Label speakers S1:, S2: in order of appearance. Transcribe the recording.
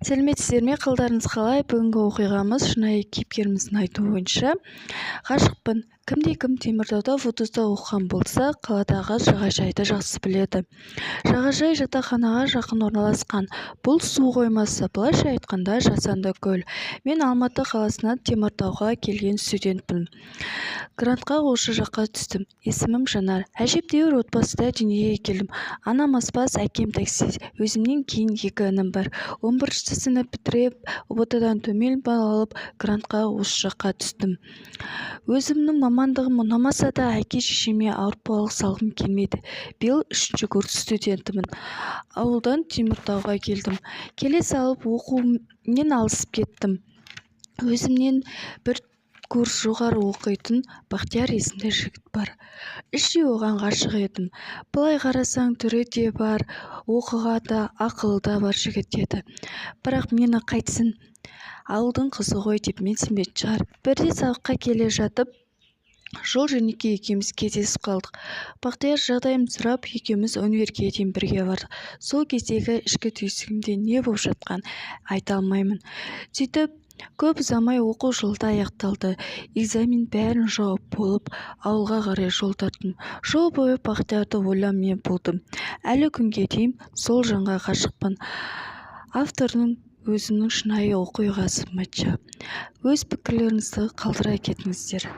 S1: Сәлеметсіздер ме, қалдарыңыз қалай? Бүгінгі оқиғамыз шынайы кейіпкеріміздің айтуы бойынша ғашықпын. Кімде-кім Теміртауда вузда оқыған болса, қаладағы жағажайды жақсы біледі. Жағажай жатақханаға жақын орналасқан. Бұл су қоймасы, былайша айтқанда жасанды көл. Мен Алматы қаласынан Теміртауға келген студентпін. Грантқа осы жаққа түстім. Есімім Жанар. Әжептәуір отбасыда дүниеге келдім. Анам аспаз, әкем таксист. Өзімнен кейін 2 інім бар. 11 сынып бітіріп, ұбт-дан төмен балл алып, грантқа осы жаққа түстім. Өзімнің мамандығым ұнамаса да, әке-шешеме ауыртпалық салғым келмеді. Биыл 3-ші курс студентімін. Ауылдан Теміртауға келдім. Келе салып оқуымнен алысып кеттім. Өзімнен бір курс жоғары оқитын Бақтияр есімді жігіт бар. Іштей оған ғашық едім. Былай қарасаң түрі де бар, оқыға да, ақылы да бар жігіт еді. Бірақ мені қайтсын, ауылдың қызы ғой деп менсінбейтін шығар. Бірде сабаққа келе жатып, жол жөнекей екеуміз кездесіп қалдық. Бақтияр жағдайым сұрап, екеуміз универге дейін бірге бардық. Сол кездегі ішкі түйсігімде не болып жатқан айта алмаймын. Сөйтіп, көп ұзамай оқу жылы аяқталды. Экзамен бәрін жауап болып, ауылға қарай жол тарттым. Жол бойы Бақтиярды ойлаумен болдым. Әлі күнге дейін сол жанға ғашықпын. Авторының өзінің шынайы оқиғасы матча. Өз пікірлеріңізді қалдыра кетіңіздер.